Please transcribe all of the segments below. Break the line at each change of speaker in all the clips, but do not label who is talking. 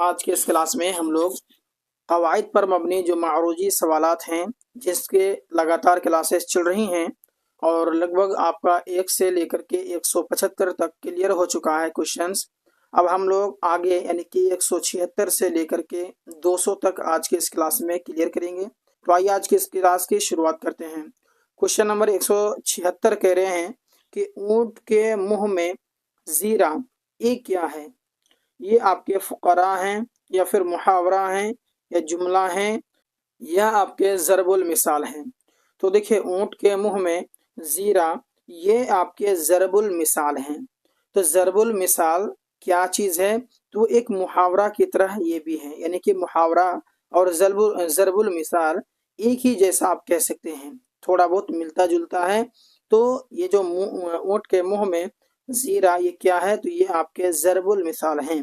आज के इस क्लास में हम लोग कवाइद पर मबनी जो मारूजी सवालात हैं जिसके लगातार क्लासेस चल रही हैं और लगभग आपका 1 से लेकर के 175 तक क्लियर हो चुका है क्वेश्चंस। अब हम लोग आगे यानी कि 176 से लेकर के 200 तक आज के इस क्लास में क्लियर करेंगे। तो आइए आज की इस क्लास की शुरुआत करते हैं। क्वेश्चन नंबर 176 कह रहे हैं कि ऊंट के मुंह में जीरा ये क्या है। ये आपके फ़ुक़रा हैं या फिर मुहावरा हैं या जुमला हैं या आपके ज़रबुल मिसाल हैं। तो देखिए ऊँट के मुंह में ज़ीरा ये आपके ज़रबुल मिसाल हैं। तो ज़रबुल मिसाल क्या चीज़ है? तो एक मुहावरा की तरह ये भी है, यानी कि मुहावरा और ज़रबुल मिसाल एक ही जैसा आप कह सकते हैं, थोड़ा बहुत मिलता जुलता है। तो ये जो ऊँट के मुंह में ज़ीरा ये क्या है? तो ये आपके ज़रबुल मिसाल हैं।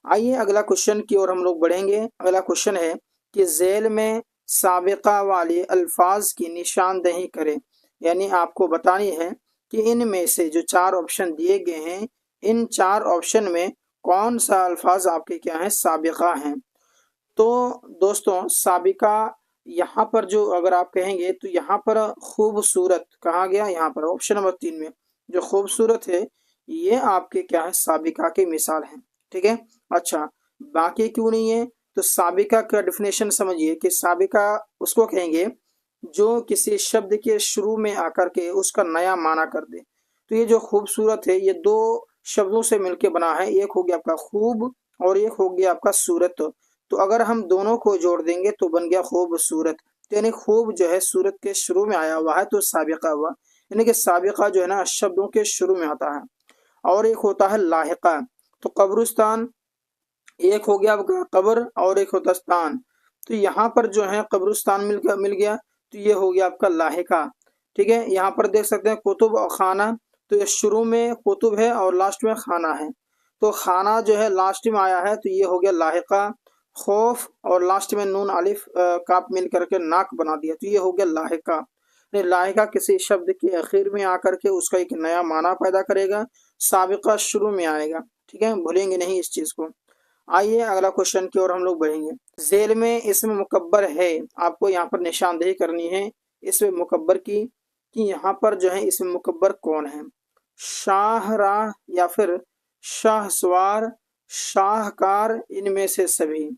आइए अगला क्वेश्चन की ओर हम लोग बढ़ेंगे। अगला क्वेश्चन है कि झेल में साबिक़ा वाले अल्फाज की निशानदेही करें, यानी आपको बतानी है कि इनमें से जो 4 ऑप्शन दिए गए हैं इन 4 ऑप्शन में कौन सा अल्फाज आपके क्या है साबिक़ा हैं। तो दोस्तों साबिक़ा यहाँ पर जो अगर आप कहेंगे तो यहाँ पर खूबसूरत कहा गया, यहाँ पर ऑप्शन नंबर 3 में जो खूबसूरत है ये आपके क्या है साबिक़ा की मिसाल है। ठीक है, अच्छा बाकी क्यों नहीं है? तो साबिक़ा का डेफिनेशन समझिए कि साबिक़ा उसको कहेंगे जो किसी शब्द के शुरू में आकर के उसका नया माना कर दे। तो ये जो खूबसूरत है ये 2 शब्दों से मिलकर बना है, एक हो गया आपका खूब और एक हो गया आपका सूरत। तो अगर हम दोनों को जोड़ देंगे तो बन गया खूबसूरत। तो यानी खूब जो है सूरत के शुरू में आया हुआ है तो साबिक़ा हुआ, यानी कि साबिक़ा जो है ना शब्दों के शुरू में आता है। और एक होता है लाहिक़ा। तो कब्रिस्तान एक हो गया आपका कब्र और एक होता स्थान। तो यहाँ पर जो है कब्रिस्तान मिल गया तो ये हो गया आपका लाहिक़ा। ठीक है, यहाँ पर देख सकते हैं कुतुब और खाना। तो ये शुरू में कुतुब है और लास्ट में खाना है। तो खाना जो है लास्ट में आया है तो ये हो गया लाहिक़ा। खौफ और लास्ट में नून अलिफ काफ मिल करके नाक बना दिया तो ये हो गया लाहिक़ा। लाहिक़ा किसी शब्द के आखिर में आकर के उसका एक नया माना पैदा करेगा, साबिक़ा शुरू में आएगा। ठीक है, भूलेंगे नहीं इस चीज़ को। आइए अगला क्वेश्चन की ओर हम लोग बढ़ेंगे। झेल में इसम मुकब्बर है, आपको यहाँ पर निशानदेही करनी है इसम मुकब्बर की कि यहाँ पर जो है इसम मुकब्बर कौन है। शाहराह या फिर शाहसवार शाहकार इनमें से सभी।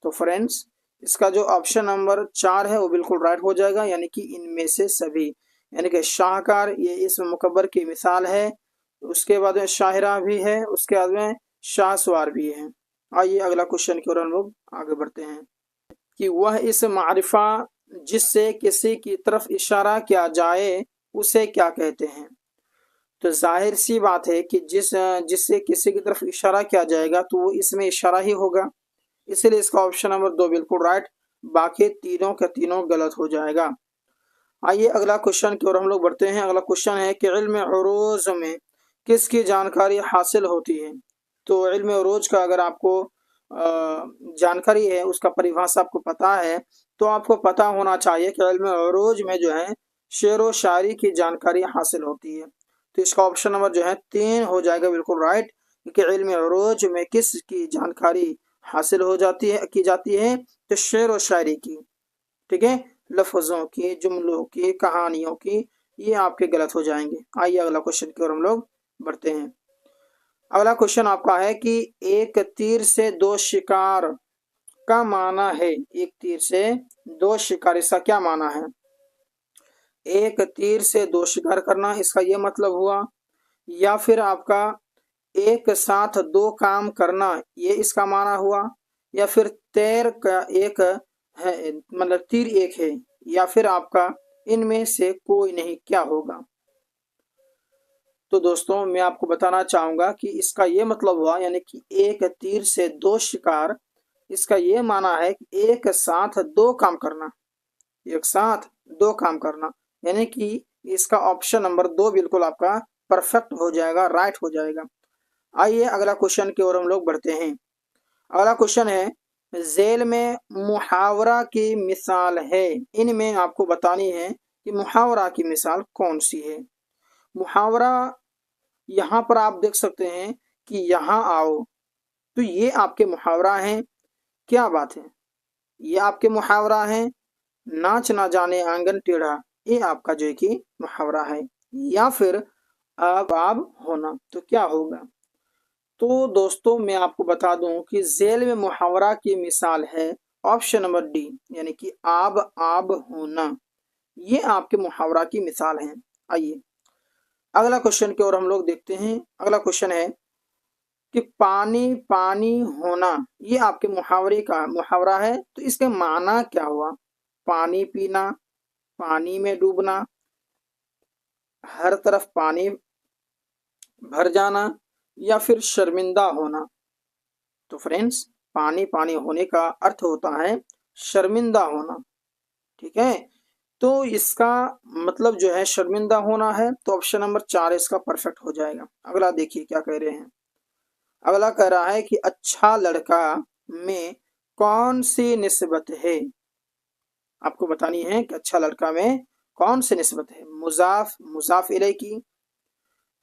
तो फ्रेंड्स इसका जो ऑप्शन नंबर 4 है वो बिल्कुल राइट हो जाएगा, यानी कि इनमें से सभी, यानी कि शाहकार ये इसम मुकब्बर की मिसाल है। उसके बाद में शाहरा भी है, उसके बाद में शाहसवार भी है। आइए अगला क्वेश्चन की ओर हम लोग आगे बढ़ते हैं कि वह इस मारिफा जिससे किसी की तरफ इशारा किया जाए उसे क्या कहते हैं। तो जाहिर सी बात है कि जिससे किसी की तरफ इशारा किया जाएगा तो वो इसमें इशारा ही होगा, इसलिए इसका ऑप्शन नंबर 2 बिल्कुल राइट, बाकी तीनों के तीनों गलत हो जाएगा। आइए अगला क्वेश्चन की ओर हम लोग बढ़ते हैं। अगला क्वेश्चन है कि इल्म उरूज में किसकी जानकारी हासिल होती है। तो इल्म उरूज का अगर आपको जानकारी है, उसका परिभाषा आपको पता है तो आपको पता होना चाहिए कि इल्म उरूज में जो है शेर व शायरी की जानकारी हासिल होती है। तो इसका ऑप्शन नंबर जो है 3 हो जाएगा बिल्कुल राइट, कि इल्म उरूज में किसकी जानकारी हासिल हो जाती है की जाती है तो शेर व शायरी की। ठीक है, लफ्ज़ों की, जुमलों की, कहानियों की, ये आपके गलत हो जाएंगे। आइए अगला क्वेश्चन की ओर हम लोग बढ़ते हैं। अगला क्वेश्चन आपका है कि एक तीर से 2 शिकार का माना है। एक तीर से 2 शिकार, इसका क्या माना है? एक तीर से 2 शिकार करना इसका ये मतलब हुआ, या फिर आपका एक साथ 2 काम करना ये इसका माना हुआ, या फिर तैर का एक है मतलब तीर एक है, या फिर आपका इनमें से कोई नहीं, क्या होगा? तो दोस्तों मैं आपको बताना चाहूंगा कि इसका ये मतलब हुआ, यानी कि एक तीर से 2 शिकार, इसका ये माना है कि एक साथ 2 काम करना, एक साथ 2 काम करना, यानी कि इसका ऑप्शन नंबर 2 बिल्कुल आपका परफेक्ट हो जाएगा, राइट हो जाएगा। आइए अगला क्वेश्चन की ओर हम लोग बढ़ते हैं। अगला क्वेश्चन है झेल में मुहावरा की मिसाल है, इनमें आपको बतानी है कि मुहावरा की मिसाल कौन सी है। मुहावरा यहाँ पर आप देख सकते हैं कि यहाँ आओ, तो ये आपके मुहावरा हैं। क्या बात है, ये आपके मुहावरा हैं। नाच ना जाने आंगन टेढ़ा, ये आपका जो है कि मुहावरा है। या फिर अब होना, तो क्या होगा? तो दोस्तों मैं आपको बता दूं कि जेल में मुहावरा की मिसाल है ऑप्शन नंबर डी, यानी कि आब होना। ये आपके मुहावरा की मिसाल है। आइए अगला क्वेश्चन की ओर हम लोग देखते हैं। अगला क्वेश्चन है कि पानी पानी होना, ये आपके मुहावरे का मुहावरा है। तो इसके माना क्या हुआ? पानी पीना, पानी में डूबना, हर तरफ पानी भर जाना, या फिर शर्मिंदा होना। तो फ्रेंड्स, पानी पानी होने का अर्थ होता है शर्मिंदा होना। ठीक है, तो इसका मतलब जो है शर्मिंदा होना है। तो ऑप्शन नंबर 4 इसका परफेक्ट हो जाएगा। अगला देखिए क्या कह रहे हैं। अगला कह रहा है कि अच्छा लड़का में कौन सी निस्बत है? आपको बतानी है कि अच्छा लड़का में कौन सी निस्बत है। मुजाफ मुजाफ इलैह की।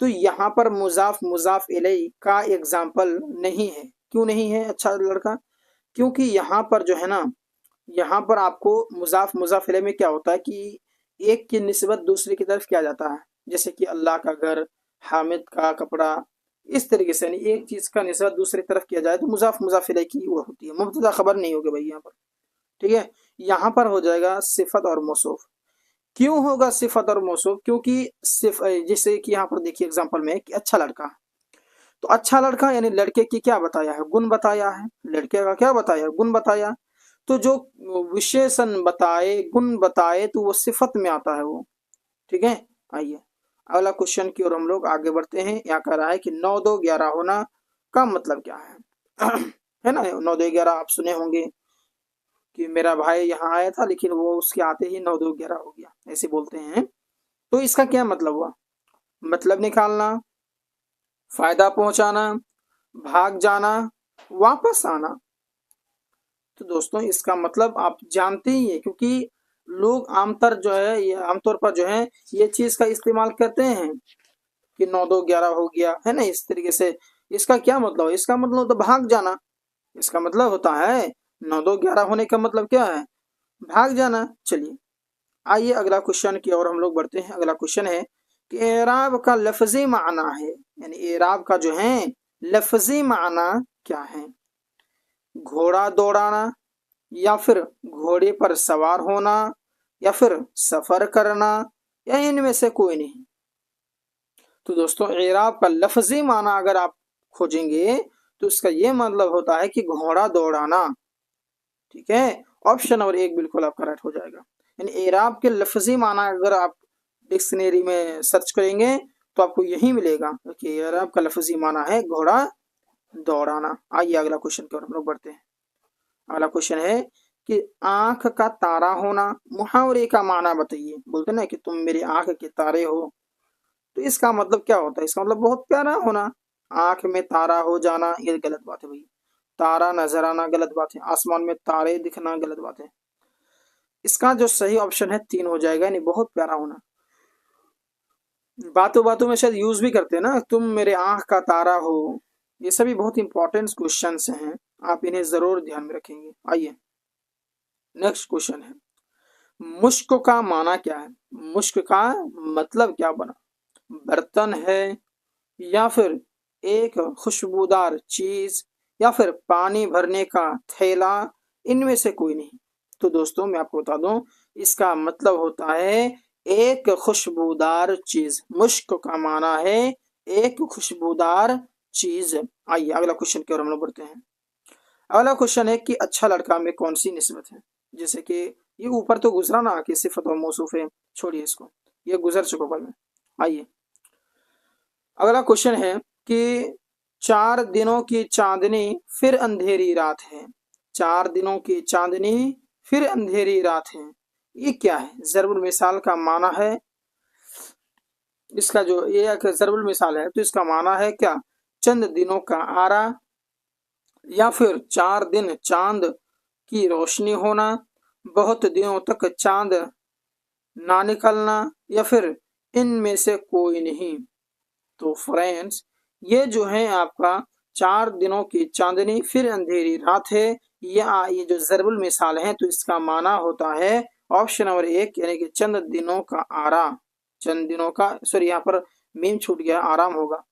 तो यहाँ पर मुजाफ इलैह का एग्जाम्पल नहीं है। क्यों नहीं है अच्छा लड़का? क्योंकि यहाँ पर जो है ना, यहाँ पर आपको मुजाफ इलैह में क्या होता है कि एक की निस्बत दूसरे की तरफ किया जाता है। जैसे कि अल्लाह का घर, हामिद का कपड़ा, इस तरीके से। यानी एक चीज का निस्बत दूसरी तरफ किया जाए तो मुजाफ इलैह की वो होती है। मुब्तदा खबर नहीं होगी भाई यहाँ पर। ठीक है, यहाँ पर हो जाएगा सिफत और मौसूफ। क्यों होगा सिफत और मौसूफ? क्योंकि सिफ जैसे कि यहाँ पर देखिए एग्जाम्पल में कि अच्छा लड़का, तो अच्छा लड़का यानी लड़के की क्या बताया है? गुण बताया है। लड़के का क्या बताया? गुण बताया। तो जो विशेषण बताए, गुण बताए, तो वो सिफत में आता है वो। ठीक है, आइए अगला क्वेश्चन की ओर हम लोग आगे बढ़ते हैं। यहाँ कह रहा है कि 9 2 11 होना का मतलब क्या है? है ना, 9 2 11 आप सुने होंगे कि मेरा भाई यहाँ आया था लेकिन वो उसके आते ही 9 2 11 हो गया, ऐसे बोलते हैं। तो इसका क्या मतलब हुआ? मतलब निकालना, फायदा पहुंचाना, भाग जाना, वापस आना। तो दोस्तों इसका मतलब आप जानते ही है, क्योंकि लोग आमतौर जो है, ये आमतौर पर जो है ये चीज का इस्तेमाल करते हैं कि 9 2 11 हो गया, है ना, इस तरीके से। इसका क्या मतलब? इसका मतलब तो भाग जाना। इसका मतलब होता है 9 2 11 होने का मतलब क्या है? भाग जाना। चलिए आइए अगला क्वेश्चन की ओर हम लोग बढ़ते हैं। अगला क्वेश्चन है कि एराब का लफ्जी माना है, यानी एराब का जो है लफ्जी माना क्या है? घोड़ा दौड़ाना, या फिर घोड़े पर सवार होना, या फिर सफर करना, या इनमें से कोई नहीं। तो दोस्तों एराब का लफ्जी माना अगर आप खोजेंगे तो इसका ये मतलब होता है कि घोड़ा दौड़ाना। ठीक है, ऑप्शन नंबर 1 बिल्कुल आपका राइट हो जाएगा। यानी एराब के लफ्जी माना अगर आप डिक्शनरी में सर्च करेंगे तो आपको यही मिलेगा कि एराब का लफ्जी माना है घोड़ा दौड़ाना। आइए अगला क्वेश्चन की ओर हम लोग बढ़ते हैं। अगला क्वेश्चन है कि आंख का तारा होना, मुहावरे का माना बताइए। बोलते ना कि तुम मेरी आंख के तारे हो, तो इसका मतलब क्या होता है? इसका मतलब बहुत प्यारा होना। आंख में तारा हो जाना ये गलत बात है भाई। तारा नजर आना गलत बात है। आसमान में तारे दिखना गलत बात है। इसका जो सही ऑप्शन है 3 हो जाएगा, यानी बहुत प्यारा होना। बातों बातों में शायद यूज भी करते हैं ना, तुम मेरे आंख का तारा हो। ये सभी बहुत इंपॉर्टेंट क्वेश्चंस हैं, आप इन्हें जरूर ध्यान में रखेंगे। आइए नेक्स्ट क्वेश्चन है, मुश्क का माना क्या है? मुश्क का मतलब क्या बना? बर्तन है, या फिर एक खुशबूदार चीज, या फिर पानी भरने का थैला, इनमें से कोई नहीं। तो दोस्तों मैं आपको बता दूं, इसका मतलब होता है एक खुशबूदार चीज। मुश्क का माना है एक खुशबूदार चीज। आइए अगला क्वेश्चन की ओर हम लोग बढ़ते हैं। अगला क्वेश्चन है कि अच्छा लड़का में कौन सी निस्बत है? जैसे कि ये ऊपर तो गुजरा ना कि सिफत और मौसूफ है, छोड़िए इसको, ये गुजर चुका पल में। आइए अगला क्वेश्चन है कि 4 दिनों की चांदनी फिर अंधेरी रात है। 4 दिनों की चांदनी फिर अंधेरी रात है, ये क्या है? जरूर मिसाल का माना है। इसका जो ये एक जरूर मिसाल है तो इसका माना है क्या? चंद दिनों का आरा, या फिर 4 दिन चांद की रोशनी होना, बहुत दिनों तक चांद ना निकलना, या फिर इनमें से कोई नहीं। तो फ्रेंड्स ये जो है आपका 4 दिनों की चांदनी फिर अंधेरी रात है। ये जो ज़रबुल मिसाल है तो इसका माना होता है ऑप्शन नंबर 1 यानी कि चंद दिनों का आराम। चंद दिनों का, सॉरी यहाँ पर मीम छूट गया, आराम होगा,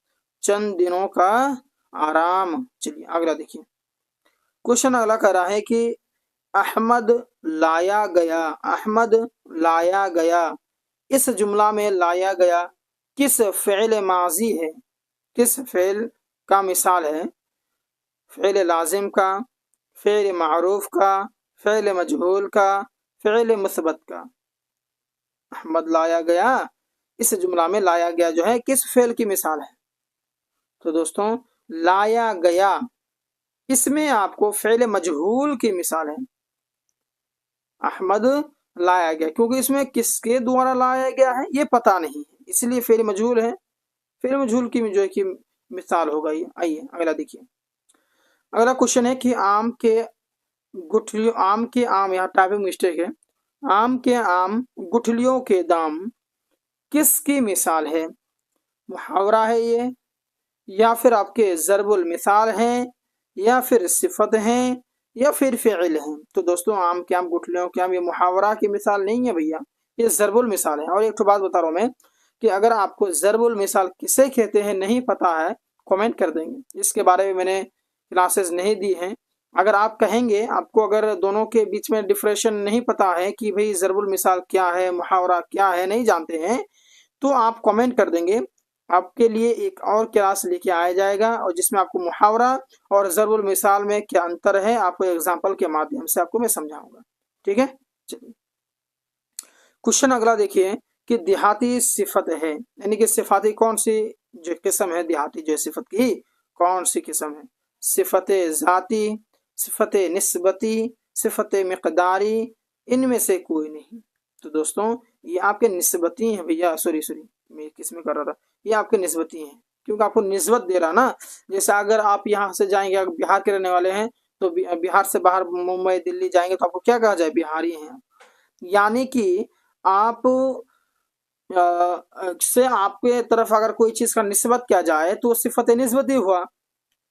चंद दिनों का आराम। चलिए अगला देखिए। क्वेश्चन अगला कह रहा है कि अहमद लाया गया, अहमद लाया गया, इस जुमला में लाया गया किस फ़िल माजी है, किस फ़िल का मिसाल है? फ़िल लाजिम का, फ़िल मारूफ का, फ़िल मजहूल का, फ़िल मुस्बत का। अहमद लाया गया, इस जुमला में लाया गया जो है किस फ़िल की मिसाल है? तो दोस्तों लाया गया इसमें आपको फ़िल मजहूल की मिसाल है। अहमद लाया गया, क्योंकि इसमें किसके द्वारा लाया गया है ये पता नहीं है, इसलिए फ़िल मजहूल है। फ़िल मजहूल की जो है कि मिसाल होगा ये। आइए अगला देखिए। अगला क्वेश्चन है कि आम के गुठलियों, आम के आम, यहाँ टाइपिंग मिस्टेक है, आम के आम गुठलियों के दाम किसकी मिसाल है? मुहावरा है ये, या फिर आपके ज़रबुल मिसाल हैं, या फिर सिफत हैं, या फिर फ़िल हैं? तो दोस्तों आम के आम गुठलियों के आम ये मुहावरा की मिसाल नहीं है भैया, ये ज़रबुल मिसाल है। और एक तो बात बता रहा हूँ मैं कि अगर आपको ज़रबुल मिसाल किसे कहते हैं नहीं पता है, कमेंट कर देंगे, इसके बारे में मैंने क्लासेस नहीं दी हैं। अगर आप कहेंगे, आपको अगर दोनों के बीच में डिफरेंशिएशन नहीं पता है कि भाई ज़रबुल मिसाल क्या है, मुहावरा क्या है, नहीं जानते हैं, तो आप कमेंट कर देंगे, आपके लिए एक और क्लास लेके आया जाएगा और जिसमें आपको मुहावरा और ज़रबुल मिसाल में क्या अंतर है आपको एग्जाम्पल के माध्यम से आपको मैं समझाऊंगा। ठीक है, चलिए क्वेश्चन अगला देखिए कि देहाती सिफत है, यानी कि सिफाती कौन सी जो किस्म है, देहाती जो सिफत की कौन सी किस्म है? सिफत ज़ाती, सिफत निस्बती, सिफत मिक़दारी, इनमें से कोई नहीं। तो दोस्तों ये आपके निस्बती हैं भैया, सॉरी मैं किस में कर रहा था, ये आपके निस्बती हैं, क्योंकि आपको निस्बत दे रहा ना। जैसे अगर आप यहाँ से जाएंगे, अगर बिहार के रहने वाले हैं तो बिहार से बाहर मुंबई दिल्ली जाएंगे तो आपको क्या कहा जाए? बिहारी हैं। यानी कि आप से आपके तरफ अगर कोई चीज़ का निस्बत किया जाए तो सिफत निस्बती हुआ।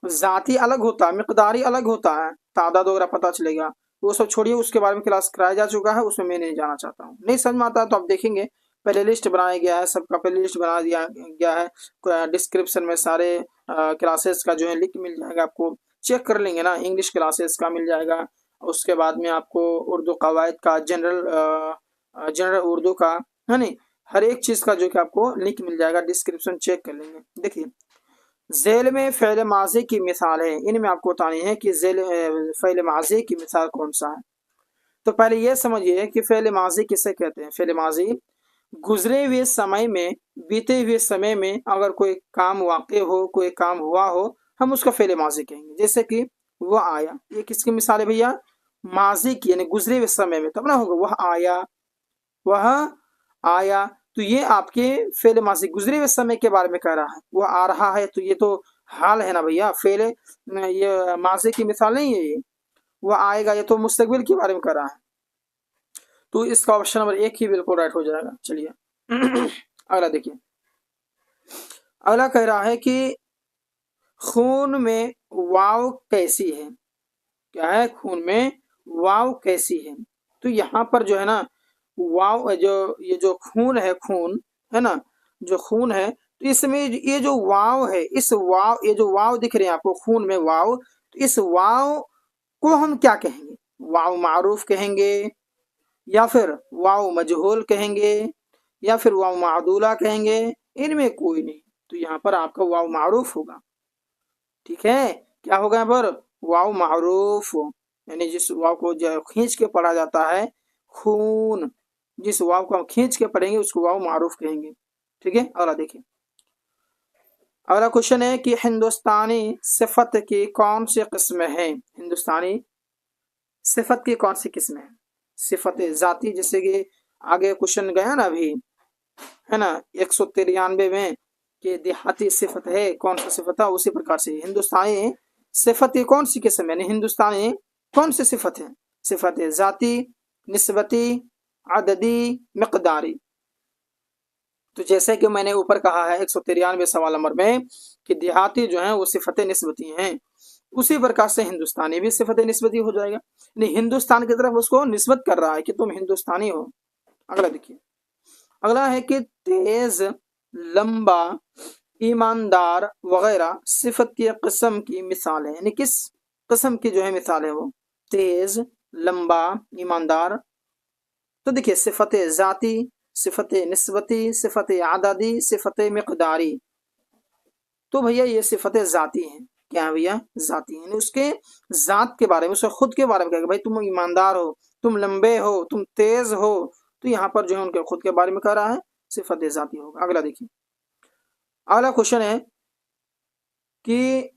ज़ाती अलग होता है, मिक़दारी अलग होता है, तादाद वगैरह पता चलेगा, वो सब छोड़िए, उसके बारे में क्लास कराया जा चुका है, उसमें मैं नहीं जाना चाहता हूँ। नहीं समझ में आता है तो आप देखेंगे, प्ले लिस्ट बनाया गया है, सबका प्ले लिस्ट बना दिया गया है, डिस्क्रिप्शन में सारे क्लासेस का जो है लिंक मिल जाएगा, आपको चेक कर लेंगे ना, इंग्लिश क्लासेस का मिल जाएगा, उसके बाद में आपको उर्दू कवायद का, जनरल उर्दू का, है नहीं, हर एक चीज़ का जो कि आपको लिंक मिल जाएगा, डिस्क्रिप्शन चेक कर लेंगे। देखिए ज़ेल में फ़ेल माज़ी की मिसाल है, इनमें आपको बतानी है कि ज़ेल फ़ेल माज़ी की मिसाल कौन सा है। तो पहले ये समझिए कि फ़ेल माज़ी किसे कहते हैं। फ़ेल माज़ी गुजरे हुए समय में, बीते हुए समय में अगर कोई काम वाक़े हो, कोई काम हुआ हो, हम उसका फ़ेल माज़ी कहेंगे। जैसे कि वह आया, ये किसकी मिसाल है भैया? माज़ी की, यानी गुजरे हुए समय में, तब ना होगा वह आया, वह आया। तो ये आपके फ़ेल माज़ी गुजरे हुए समय के बारे में कह रहा है। वो आ रहा है तो ये तो हाल है ना भैया, फ़ेल ये माज़ी की मिसाल नहीं है ये। वो आएगा ये तो मुस्तकबिल के बारे में कह रहा है। तो इसका ऑप्शन नंबर 1 ही बिल्कुल राइट हो जाएगा। चलिए अगला देखिए। अगला कह रहा है कि खून में वाव कैसी है? क्या है? खून में वाव कैसी है? तो यहाँ पर जो है ना वाव, जो ये जो खून है, खून है ना, जो खून है, तो इसमें ये जो वाव है, इस वाव, ये जो वाव दिख रहे हैं आपको खून में वाव, तो इस वाव को हम क्या कहेंगे? वाव मारूफ कहेंगे, या फिर वाव मजहूल कहेंगे, या फिर वाव मादूला कहेंगे? इनमें कोई नहीं। तो यहाँ पर आपका वाव मारूफ होगा। ठीक है, क्या होगा यहाँ पर? वाव मारूफ, यानी जिस वाव को खींच के पढ़ा जाता है, खून, जिस वाव को हम खींच के पढ़ेंगे उसको वाव मारूफ कहेंगे। ठीक है, अगला देखिए। अगला क्वेश्चन है कि हिंदुस्तानी सिफत की कौन सी किस्म है? हिंदुस्तानी सिफत की कौन सी किस्म है? सिफत जाती, जैसे कि आगे क्वेश्चन गया ना अभी, है ना, 193 में कि देहाती सिफत है, कौन सा सिफत है, उसी प्रकार से हिंदुस्तानी सिफत की कौन सी किस्म है, हिंदुस्तानी कौन सी सिफत है? सिफत जाती, निस्बती, अददी, मिक़दारी। तो जैसे कि मैंने ऊपर कहा है 193 सवाल नंबर में कि देहाती जो है वो सिफत निस्बती हैं, उसी प्रकार से हिंदुस्तानी भी सिफत निस्बती हो जाएगा, नहीं हिंदुस्तान की तरफ उसको निस्बत कर रहा है कि तुम हिंदुस्तानी हो। अगला देखिए, अगला है कि तेज, लंबा, ईमानदार वगैरह सिफत की किस्म की मिसाल है, यानी किस किस्म की जो है मिसाल है वो, तेज, लंबा, ईमानदार। तो देखिए सिफत जाती, सिफत निस्बती, सिफत आददी, सिफत मिकदारी। तो भैया ये सिफत जाती हैं, क्या है भैया, जाती हैं, उसके जात के बारे में, उसके खुद के बारे में कहेगा भाई तुम ईमानदार हो, तुम लंबे हो, तुम तेज हो, तो यहाँ पर जो है उनके खुद के बारे में कह रहा है, सिफत जाती होगा। अगला देखिए, अगला क्वेश्चन है कि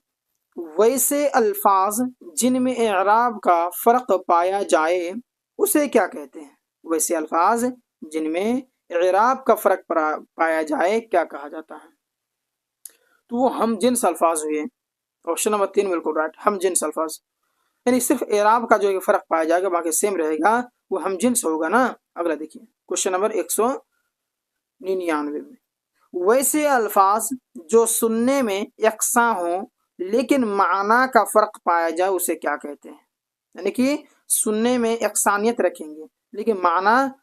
वैसे अल्फाज जिनमें एराब का फर्क पाया जाए उसे क्या कहते हैं, वैसे अल्फाज जिनमें एराब का फर्क पाया जाए क्या कहा जाता है। तो वो हम जिन्स अल्फाज हुए, ऑप्शन नंबर 3 बिल्कुल राइट, हम जिन्स अल्फाज, यानी सिर्फ एराब का जो फर्क पाया जाएगा बाकी सेम रहेगा, वो हम जिन्स होगा ना। अगला देखिए क्वेश्चन नंबर 199 में, वैसे अल्फाज जो सुनने में यकसा हो लेकिन माना का फर्क पाया जाए उसे क्या कहते हैं, यानी कि सुनने में यकसानियत रखेंगे लेकिन माना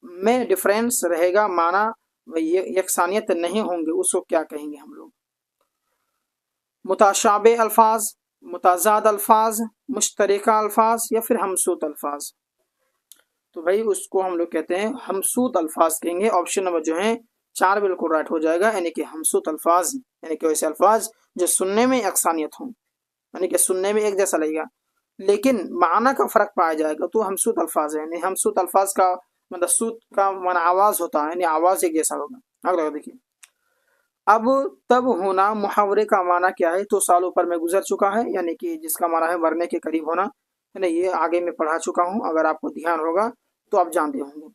में डिफरेंस रहेगा, माना यकसानियत नहीं होंगे, उसको क्या कहेंगे हम लोग। मुताशाबे अल्फाज, मुताजाद अल्फाज, मुश्तरका अल्फाज या फिर हमसूत अल्फाज। तो भाई उसको हम लोग कहते हैं हमसूत अल्फाज कहेंगे। ऑप्शन नंबर जो है 4 बिल्कुल राइट हो जाएगा, यानी कि हमसूत अल्फाज, यानी कि वैसे अल्फाज जो सुनने में यकसानियत हो, यानी कि सुनने में एक जैसा लगेगा लेकिन माना का फर्क पाया जाएगा, तो हमसूत अल्फाज है। यानी हमसूत अल्फाज का मतलब सूत का माना आवाज होता है, यानी आवाज एक जैसा होगा। अगला देखिए, अब तब होना मुहावरे का माना क्या है, तो सालों पर में गुजर चुका है, यानी कि जिसका माना है मरने के करीब होना, यानी ये आगे मैं पढ़ा चुका हूँ, अगर आपको ध्यान होगा तो आप जानते होंगे।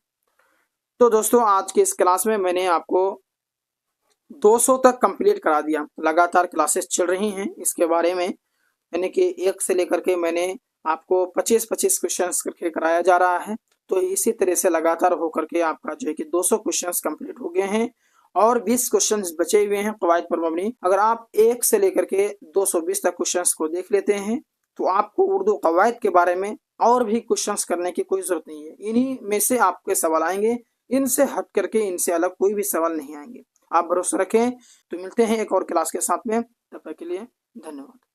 तो दोस्तों आज के इस क्लास में मैंने आपको 200 तक कंप्लीट करा दिया, लगातार क्लासेस चल रही हैं इसके बारे में, यानी कि 1 से लेकर के मैंने आपको 25-25 क्वेश्चन करके कराया जा रहा है। तो इसी तरह से लगातार होकर के आपका जो है कि 200 क्वेश्चन कंप्लीट हो गए हैं और 20 क्वेश्चन बचे हुए हैं कवायद पर मबनी। अगर आप 1 से लेकर के 220 तक क्वेश्चन को देख लेते हैं तो आपको उर्दू कवायद के बारे में और भी क्वेश्चंस करने की कोई जरूरत नहीं है, इन्हीं में से आपके सवाल आएंगे, इनसे हट करके इनसे अलग कोई भी सवाल नहीं आएंगे। आप भरोसा रखें। तो मिलते हैं एक और क्लास के साथ में, तब तक के लिए धन्यवाद।